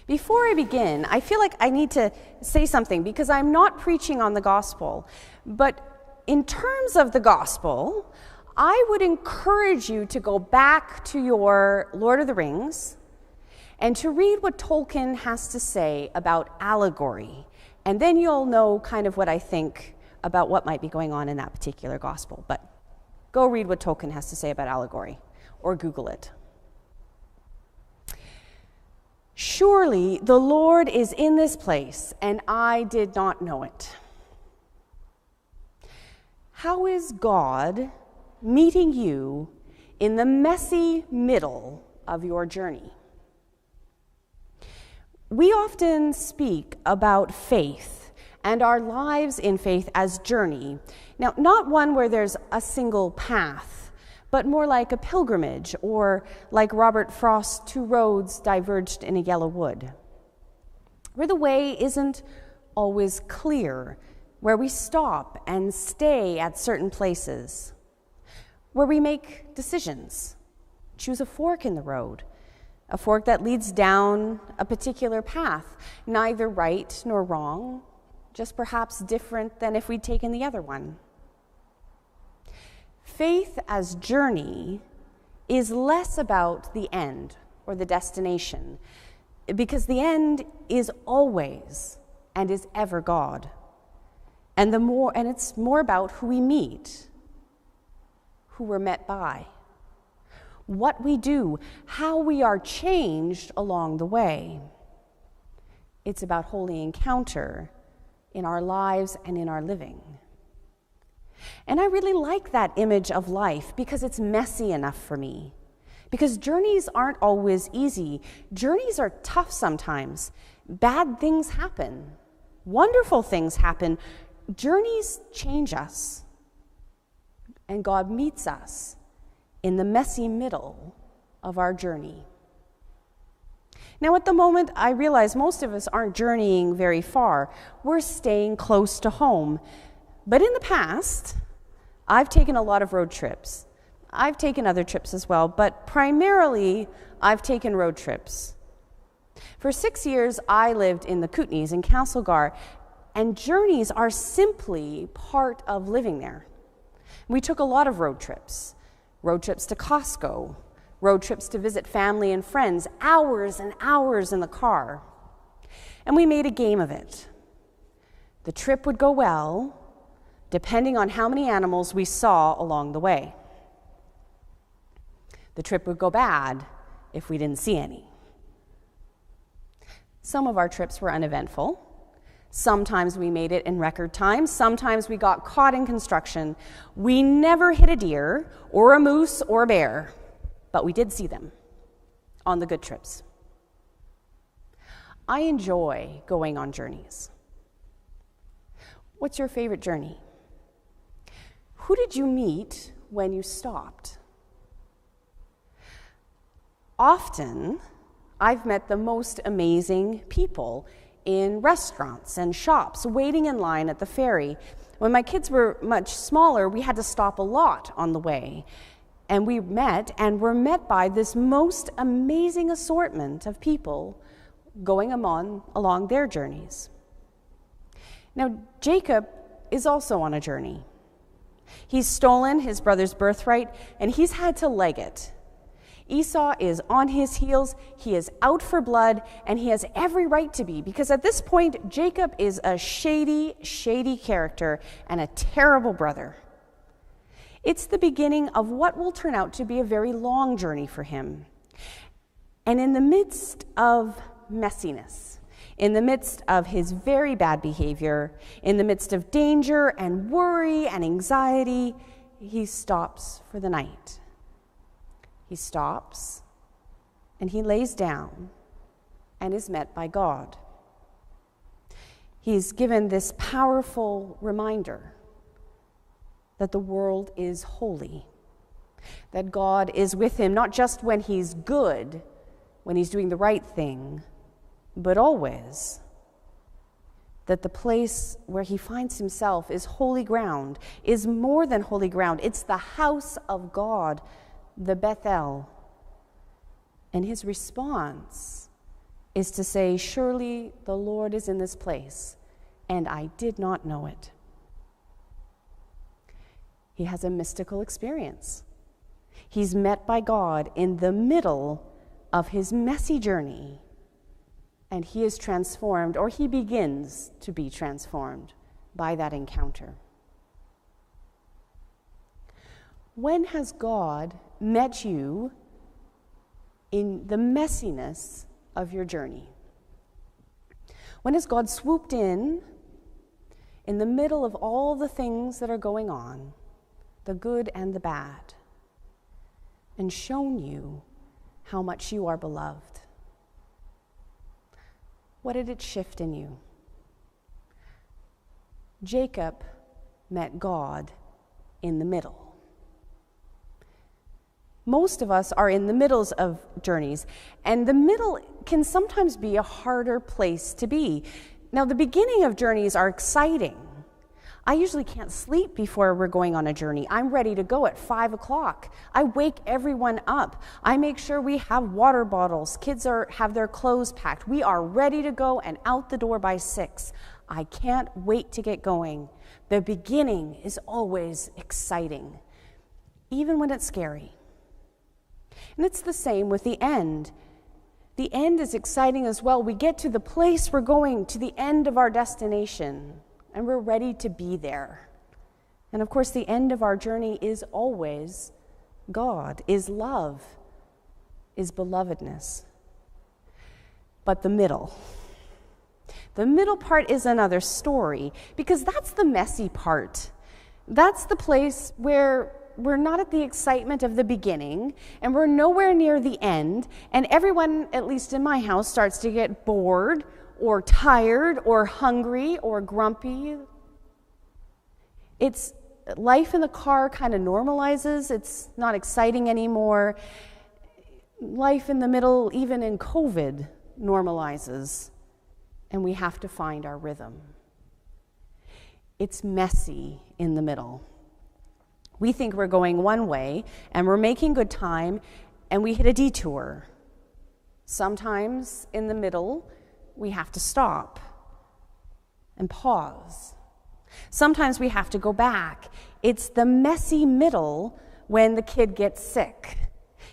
Before I begin, I feel like I need to say something because I'm not preaching on the gospel. But in terms of the gospel, I would encourage you to go back to your Lord of the Rings and to read what Tolkien has to say about allegory. And then you'll know kind of what I think about what might be going on in that particular gospel. But go read what Tolkien has to say about allegory, or Google it. Surely the Lord is in this place, and I did not know it. How is God meeting you in the messy middle of your journey? We often speak about faith and our lives in faith as journey. Now, not one where there's a single path, but more like a pilgrimage, or like Robert Frost's two roads diverged in a yellow wood, where the way isn't always clear, where we stop and stay at certain places, where we make decisions, choose a fork in the road, a fork that leads down a particular path, neither right nor wrong, just perhaps different than if we'd taken the other one. Faith as journey is less about the end or the destination, because the end is always and is ever God. And it's more about who we meet, who we're met by, what we do, how we are changed along the way. It's about holy encounter in our lives and in our living. And I really like that image of life because it's messy enough for me. Because journeys aren't always easy. Journeys are tough sometimes. Bad things happen. Wonderful things happen. Journeys change us. And God meets us in the messy middle of our journey. Now, at the moment, I realize most of us aren't journeying very far. We're staying close to home. But in the past, I've taken a lot of road trips. I've taken other trips as well, but primarily, I've taken road trips. For 6 years, I lived in the Kootenays in Castlegar, and journeys are simply part of living there. We took a lot of road trips to Costco, road trips to visit family and friends, hours and hours in the car. And we made a game of it. The trip would go well, depending on how many animals we saw along the way. The trip would go bad if we didn't see any. Some of our trips were uneventful. Sometimes we made it in record time. Sometimes we got caught in construction. We never hit a deer or a moose or a bear, but we did see them on the good trips. I enjoy going on journeys. What's your favorite journey? Who did you meet when you stopped? Often, I've met the most amazing people in restaurants and shops, waiting in line at the ferry. When my kids were much smaller, we had to stop a lot on the way. And we met and were met by this most amazing assortment of people going along their journeys. Now, Jacob is also on a journey. He's stolen his brother's birthright, and he's had to leg it. Esau is on his heels, he is out for blood, and he has every right to be, because at this point, Jacob is a shady, shady character and a terrible brother. It's the beginning of what will turn out to be a very long journey for him. And in the midst of messiness, in the midst of his very bad behavior, in the midst of danger and worry and anxiety, he stops for the night. He stops and he lays down and is met by God. He's given this powerful reminder that the world is holy, that God is with him, not just when he's good, when he's doing the right thing, but always. That the place where he finds himself is holy ground, is more than holy ground. It's the house of God, the Bethel. And his response is to say, surely the Lord is in this place, and I did not know it. He has a mystical experience. He's met by God in the middle of his messy journey, and he is transformed, or he begins to be transformed by that encounter. When has God met you in the messiness of your journey? When has God swooped in the middle of all the things that are going on, the good and the bad, and shown you how much you are beloved? What did it shift in you? Jacob met God in the middle. Most of us are in the middles of journeys, and the middle can sometimes be a harder place to be. Now, the beginning of journeys are exciting. I usually can't sleep before we're going on a journey. I'm ready to go at 5 o'clock. I wake everyone up. I make sure we have water bottles. Kids have their clothes packed. We are ready to go and out the door by 6. I can't wait to get going. The beginning is always exciting, even when it's scary. And it's the same with the end. The end is exciting as well. We get to the place we're going, to the end of our destination, and we're ready to be there. And of course, the end of our journey is always God, is love, is belovedness. But the middle part is another story, because that's the messy part. That's the place where we're not at the excitement of the beginning, and we're nowhere near the end, and everyone, at least in my house, starts to get bored or tired or hungry or grumpy. It's life in the car kind of normalizes. It's not exciting anymore. Life in the middle, even in COVID, normalizes, and we have to find our rhythm. It's messy in the middle. We think we're going one way, and we're making good time, and we hit a detour. Sometimes in the middle, we have to stop and pause. Sometimes we have to go back. It's the messy middle when the kid gets sick.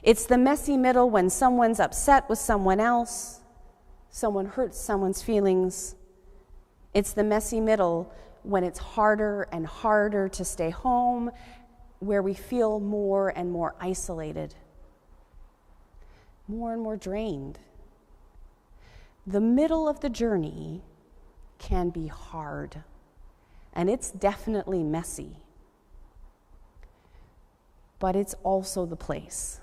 It's the messy middle when someone's upset with someone else, someone hurts someone's feelings. It's the messy middle when it's harder and harder to stay home, where we feel more and more isolated, more and more drained. The middle of the journey can be hard, and it's definitely messy. But it's also the place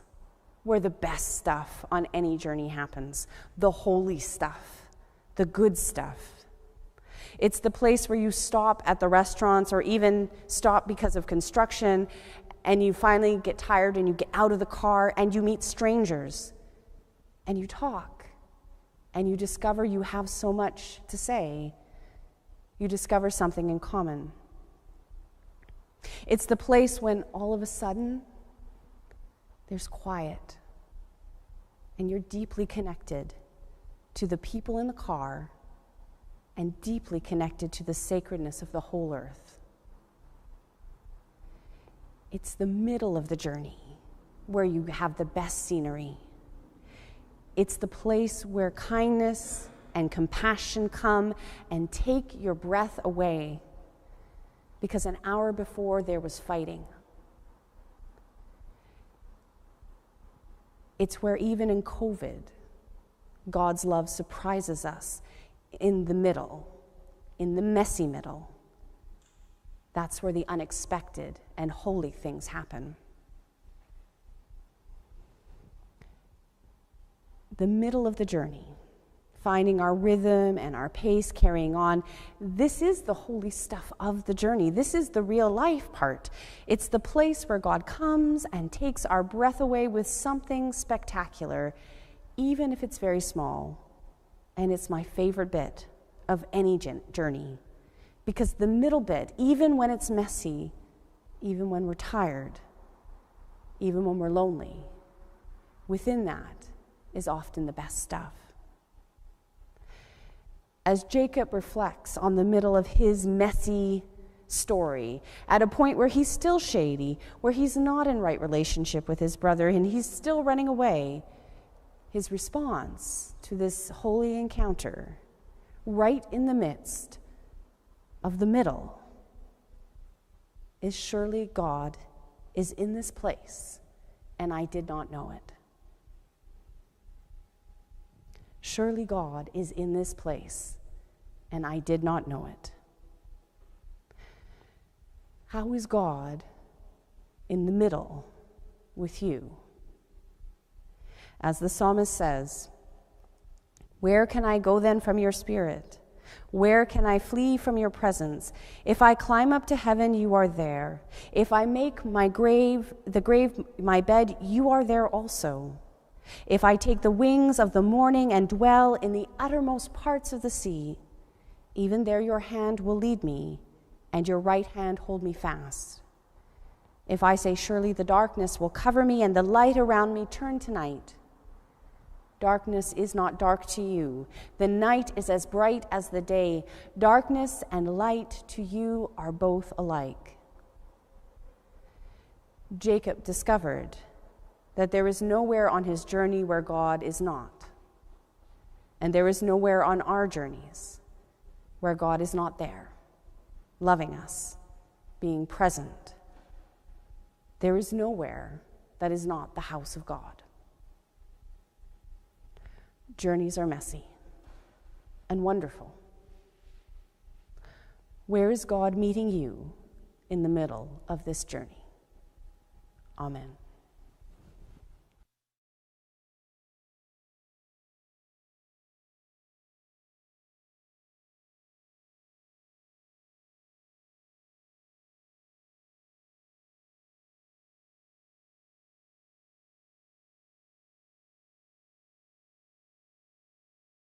where the best stuff on any journey happens, the holy stuff, the good stuff. It's the place where you stop at the restaurants, or even stop because of construction, and you finally get tired and you get out of the car and you meet strangers and you talk and you discover you have so much to say. You discover something in common. It's the place when all of a sudden there's quiet and you're deeply connected to the people in the car and deeply connected to the sacredness of the whole earth. It's the middle of the journey where you have the best scenery. It's the place where kindness and compassion come and take your breath away, because an hour before there was fighting. It's where even in COVID, God's love surprises us in the middle, in the messy middle. That's where the unexpected and holy things happen. The middle of the journey, finding our rhythm and our pace, carrying on. This is the holy stuff of the journey. This is the real life part. It's the place where God comes and takes our breath away with something spectacular, even if it's very small. And it's my favorite bit of any journey. Because the middle bit, even when it's messy, even when we're tired, even when we're lonely, within that is often the best stuff. as Jacob reflects on the middle of his messy story, at a point where he's still shady, where he's not in right relationship with his brother, and he's still running away, his response to this holy encounter, right in the midst of the middle, is surely God is in this place, and I did not know it. Surely God is in this place, and I did not know it. How is God in the middle with you? As the psalmist says, "Where can I go then from your spirit? Where can I flee from your presence? If I climb up to heaven, you are there. If I make my grave my bed, you are there also. If I take the wings of the morning and dwell in the uttermost parts of the sea, even there your hand will lead me, and your right hand hold me fast. If I say, surely the darkness will cover me, and the light around me turn to night, darkness is not dark to you. The night is as bright as the day. Darkness and light to you are both alike." Jacob discovered that there is nowhere on his journey where God is not. And there is nowhere on our journeys where God is not there, loving us, being present. There is nowhere that is not the house of God. Journeys are messy and wonderful. Where is God meeting you in the middle of this journey? Amen.